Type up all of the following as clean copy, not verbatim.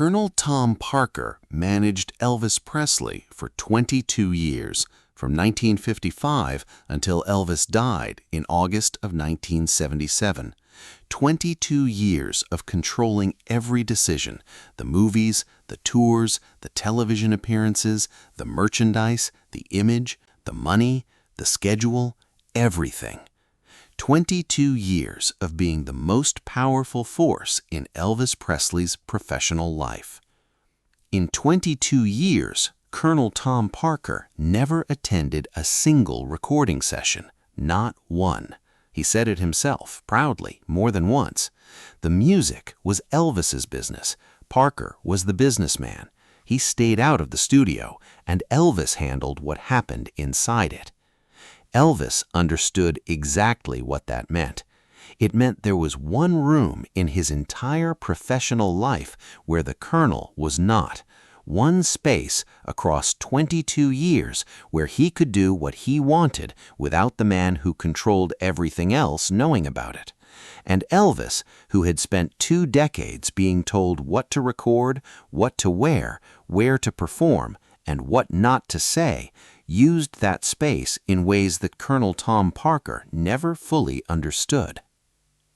Colonel Tom Parker managed Elvis Presley for 22 years, from 1955 until Elvis died in August of 1977. 22 years of controlling every decision: the movies, the tours, the television appearances, the merchandise, the image, the money, the schedule, everything. 22 years of being the most powerful force in Elvis Presley's professional life. In 22 years, Colonel Tom Parker never attended a single recording session, not one. He said it himself, proudly, more than once. The music was Elvis's business. Parker was the businessman. He stayed out of the studio, and Elvis handled what happened inside it. Elvis understood exactly what that meant. It meant there was one room in his entire professional life where the Colonel was not. One space across 22 years where he could do what he wanted without the man who controlled everything else knowing about it. And Elvis, who had spent 2 decades being told what to record, what to wear, where to perform, and what not to say, used that space in ways that Colonel Tom Parker never fully understood.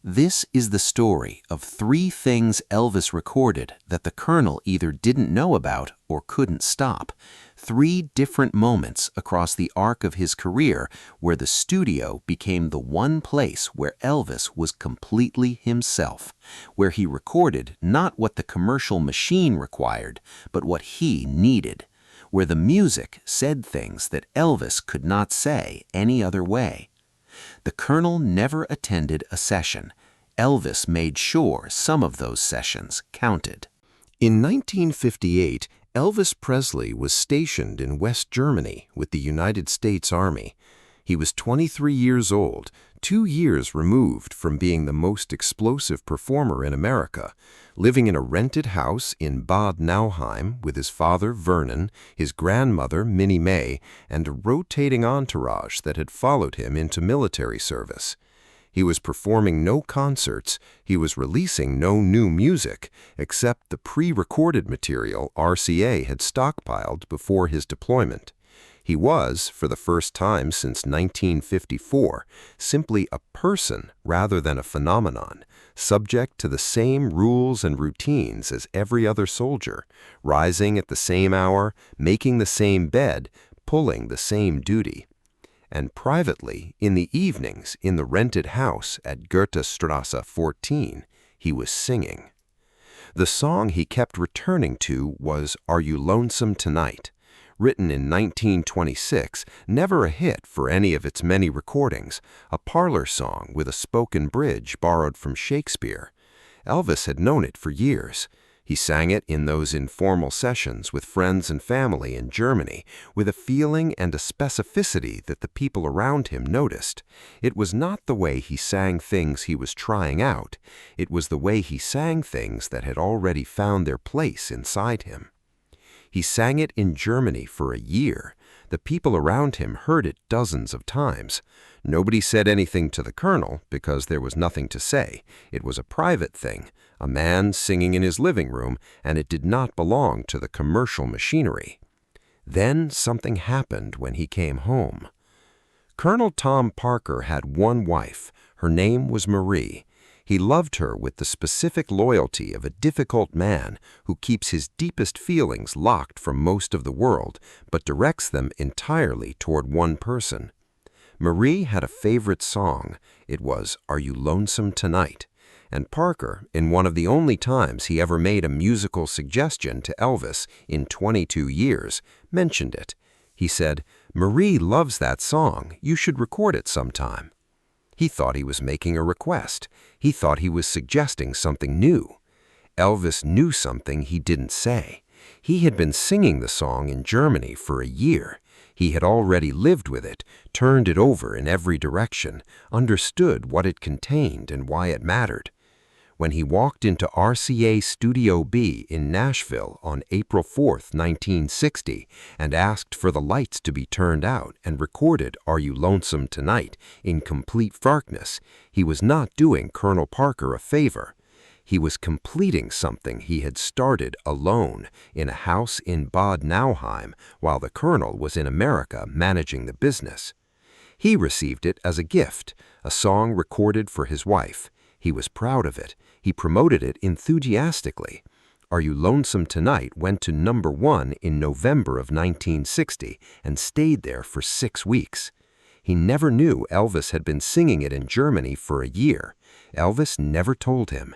This is the story of 3 things Elvis recorded that the Colonel either didn't know about or couldn't stop. 3 different moments across the arc of his career where the studio became the one place where Elvis was completely himself, where he recorded not what the commercial machine required, but what he needed, where the music said things that Elvis could not say any other way. The Colonel never attended a session. Elvis made sure some of those sessions counted. In 1958, Elvis Presley was stationed in West Germany with the United States Army. He was 23 years old, 2 years removed from being the most explosive performer in America, living in a rented house in Bad Nauheim with his father Vernon, his grandmother Minnie Mae, and a rotating entourage that had followed him into military service. He was performing no concerts, he was releasing no new music, except the pre-recorded material RCA had stockpiled before his deployment. He was, for the first time since 1954, simply a person rather than a phenomenon, subject to the same rules and routines as every other soldier, rising at the same hour, making the same bed, pulling the same duty. And privately, in the evenings, in the rented house at Goethestrasse 14, he was singing. The song he kept returning to was Are You Lonesome Tonight? Written in 1926, never a hit for any of its many recordings, a parlor song with a spoken bridge borrowed from Shakespeare. Elvis had known it for years. He sang it in those informal sessions with friends and family in Germany with a feeling and a specificity that the people around him noticed. It was not the way he sang things he was trying out. It was the way he sang things that had already found their place inside him. He sang it in Germany for a year. The people around him heard it dozens of times. Nobody said anything to the Colonel because there was nothing to say. It was a private thing, a man singing in his living room, and it did not belong to the commercial machinery. Then something happened when he came home. Colonel Tom Parker had one wife. Her name was Marie. He loved her with the specific loyalty of a difficult man who keeps his deepest feelings locked from most of the world, but directs them entirely toward one person. Marie had a favorite song. It was Are You Lonesome Tonight? And Parker, in one of the only times he ever made a musical suggestion to Elvis in 22 years, mentioned it. He said, "Marie loves that song. You should record it sometime." He thought he was making a request. He thought he was suggesting something new. Elvis knew something he didn't say. He had been singing the song in Germany for a year. He had already lived with it, turned it over in every direction, understood what it contained and why it mattered. When he walked into RCA Studio B in Nashville on April 4, 1960, and asked for the lights to be turned out and recorded Are You Lonesome Tonight in complete darkness, he was not doing Colonel Parker a favor. He was completing something he had started alone in a house in Bad Nauheim while the Colonel was in America managing the business. He received it as a gift, a song recorded for his wife. He was proud of it. He promoted it enthusiastically. Are You Lonesome Tonight went to #1 in November of 1960 and stayed there for 6 weeks. He never knew Elvis had been singing it in Germany for a year. Elvis never told him.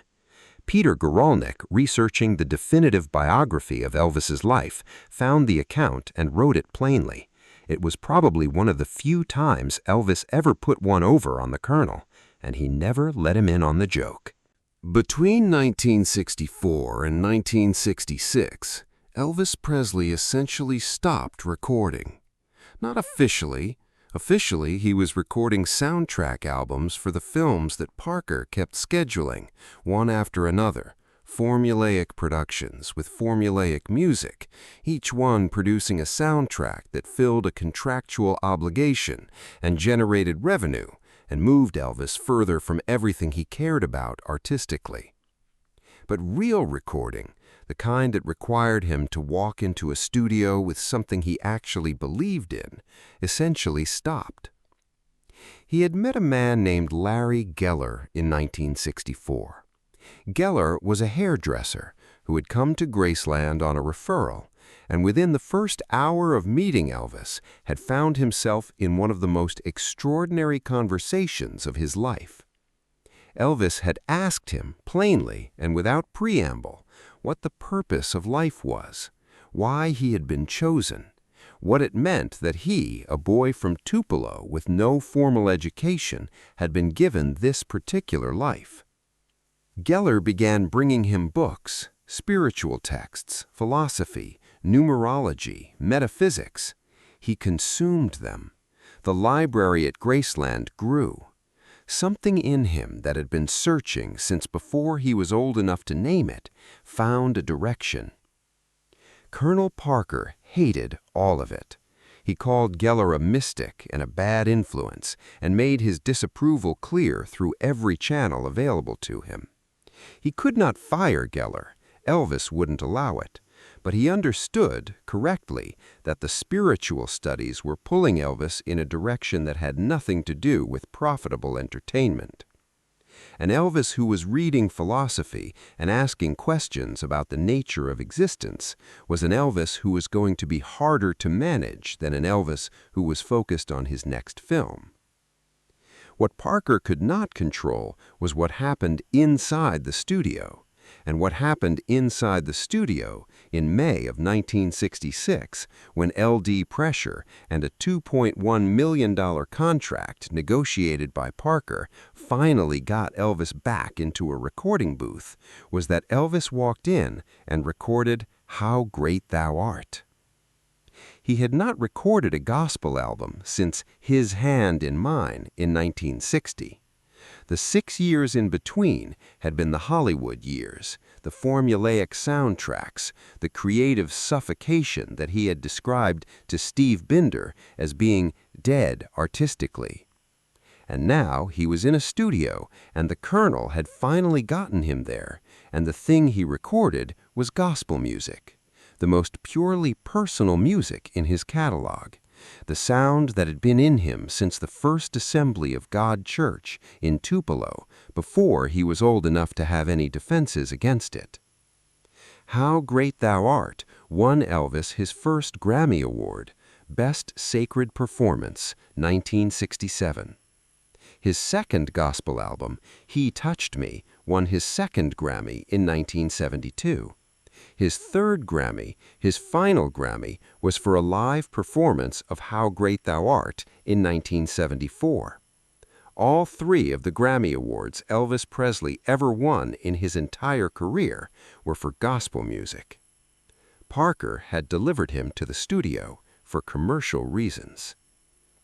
Peter Guralnick, researching the definitive biography of Elvis's life, found the account and wrote it plainly. It was probably one of the few times Elvis ever put one over on the Colonel, and he never let him in on the joke. Between 1964 and 1966, Elvis Presley essentially stopped recording. Not officially. Officially, he was recording soundtrack albums for the films that Parker kept scheduling, one after another, formulaic productions with formulaic music, each one producing a soundtrack that filled a contractual obligation and generated revenue, and moved Elvis further from everything he cared about artistically. But real recording, the kind that required him to walk into a studio with something he actually believed in, essentially stopped. He had met a man named Larry Geller in 1964. Geller was a hairdresser who had come to Graceland on a referral, and within the first hour of meeting Elvis had found himself in one of the most extraordinary conversations of his life. Elvis had asked him plainly and without preamble what the purpose of life was, why he had been chosen, what it meant that he, a boy from Tupelo with no formal education, had been given this particular life. Geller began bringing him books, spiritual texts, philosophy, numerology, metaphysics. He consumed them. The library at Graceland grew. Something in him that had been searching since before he was old enough to name it found a direction. Colonel Parker hated all of it. He called Geller a mystic and a bad influence and made his disapproval clear through every channel available to him. He could not fire Geller. Elvis wouldn't allow it. But he understood, correctly, that the spiritual studies were pulling Elvis in a direction that had nothing to do with profitable entertainment. An Elvis who was reading philosophy and asking questions about the nature of existence was an Elvis who was going to be harder to manage than an Elvis who was focused on his next film. What Parker could not control was what happened inside the studio. And what happened inside the studio in May of 1966 when LD Pressure and a $2.1 million contract negotiated by Parker finally got Elvis back into a recording booth was that Elvis walked in and recorded How Great Thou Art. He had not recorded a gospel album since His Hand in Mine in 1960. The 6 years in between had been the Hollywood years, the formulaic soundtracks, the creative suffocation that he had described to Steve Binder as being dead artistically. And now he was in a studio, and the Colonel had finally gotten him there, and the thing he recorded was gospel music, the most purely personal music in his catalog. The sound that had been in him since the first assembly of God Church in Tupelo, before he was old enough to have any defenses against it. How Great Thou Art won Elvis his first Grammy Award, Best Sacred Performance, 1967. His second gospel album, He Touched Me, won his second Grammy in 1972. His third Grammy, his final Grammy, was for a live performance of How Great Thou Art in 1974. All 3 of the Grammy Awards Elvis Presley ever won in his entire career were for gospel music. Parker had delivered him to the studio for commercial reasons.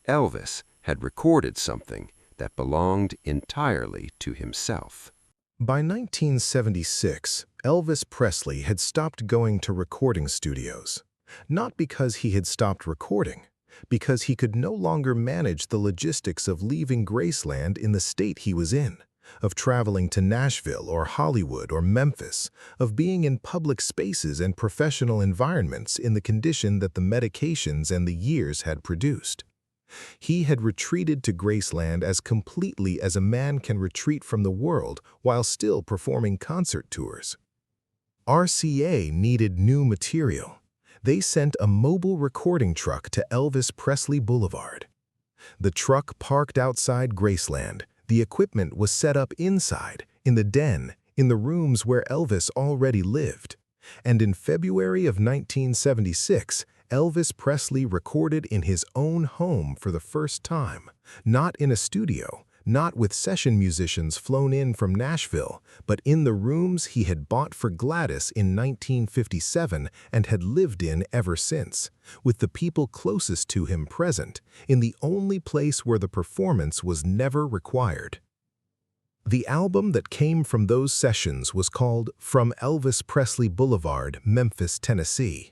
Elvis had recorded something that belonged entirely to himself. By 1976, Elvis Presley had stopped going to recording studios. Not because he had stopped recording, because he could no longer manage the logistics of leaving Graceland in the state he was in, of traveling to Nashville or Hollywood or Memphis, of being in public spaces and professional environments in the condition that the medications and the years had produced. He had retreated to Graceland as completely as a man can retreat from the world while still performing concert tours. RCA needed new material. They sent a mobile recording truck to Elvis Presley Boulevard. The truck parked outside Graceland. The equipment was set up inside, in the den, in the rooms where Elvis already lived. And in February of 1976, Elvis Presley recorded in his own home for the first time, not in a studio, not with session musicians flown in from Nashville, but in the rooms he had bought for Gladys in 1957 and had lived in ever since, with the people closest to him present, in the only place where the performance was never required. The album that came from those sessions was called From Elvis Presley Boulevard, Memphis, Tennessee.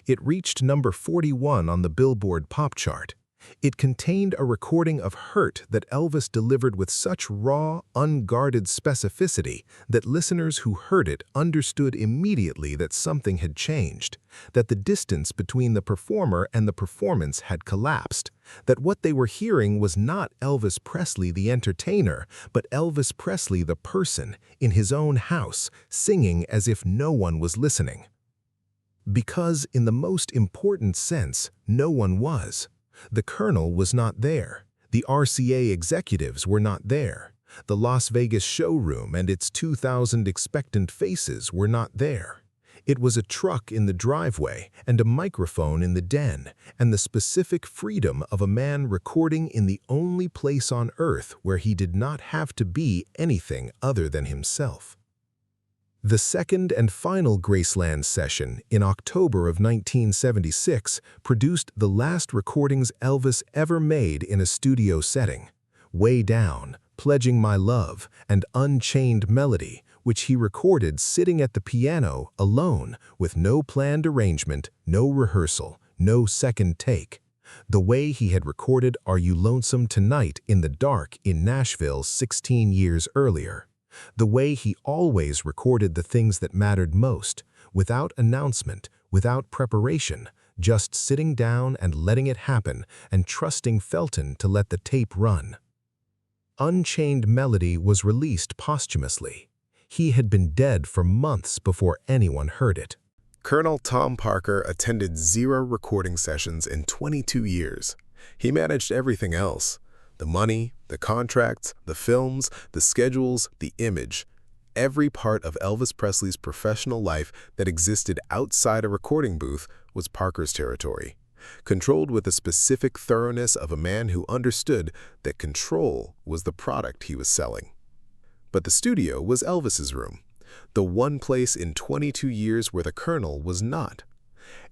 It reached number 41 on the Billboard Pop Chart. It contained a recording of Hurt that Elvis delivered with such raw, unguarded specificity that listeners who heard it understood immediately that something had changed, that the distance between the performer and the performance had collapsed, that what they were hearing was not Elvis Presley the entertainer, but Elvis Presley the person, in his own house, singing as if no one was listening. Because, in the most important sense, no one was. The Colonel was not there. The RCA executives were not there. The Las Vegas showroom and its 2,000 expectant faces were not there. It was a truck in the driveway and a microphone in the den, and the specific freedom of a man recording in the only place on earth where he did not have to be anything other than himself. The second and final Graceland session in October of 1976 produced the last recordings Elvis ever made in a studio setting, Way Down, Pledging My Love, and Unchained Melody, which he recorded sitting at the piano alone with no planned arrangement, no rehearsal, no second take. The way he had recorded Are You Lonesome Tonight in the dark in Nashville 16 years earlier. The way he always recorded the things that mattered most, without announcement, without preparation, just sitting down and letting it happen and trusting Felton to let the tape run. Unchained Melody was released posthumously. He had been dead for months before anyone heard it. Colonel Tom Parker attended 0 recording sessions in 22 years. He managed everything else. The money, the contracts, the films, the schedules, the image. Every part of Elvis Presley's professional life that existed outside a recording booth was Parker's territory, controlled with the specific thoroughness of a man who understood that control was the product he was selling. But the studio was Elvis's room, the one place in 22 years where the Colonel was not.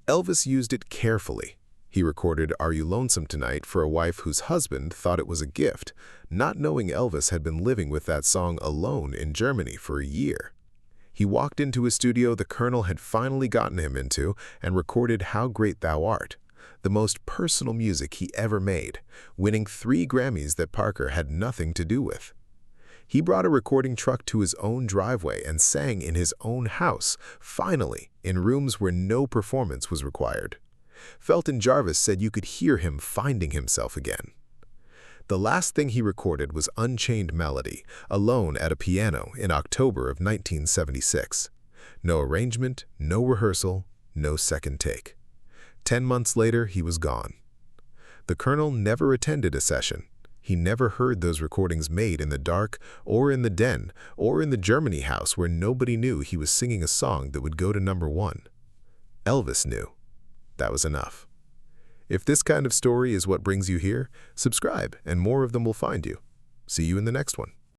Elvis used it carefully. He recorded Are You Lonesome Tonight for a wife whose husband thought it was a gift, not knowing Elvis had been living with that song alone in Germany for a year. He walked into a studio the Colonel had finally gotten him into and recorded How Great Thou Art, the most personal music he ever made, winning 3 Grammys that Parker had nothing to do with. He brought a recording truck to his own driveway and sang in his own house, finally, in rooms where no performance was required. Felton Jarvis said you could hear him finding himself again. The last thing he recorded was Unchained Melody, alone at a piano in October of 1976. No arrangement, no rehearsal, no second take. 10 months later, he was gone. The Colonel never attended a session. He never heard those recordings made in the dark, or in the den, or in the Germany house where nobody knew he was singing a song that would go to number 1. Elvis knew. That was enough. If this kind of story is what brings you here, subscribe and more of them will find you. See you in the next one.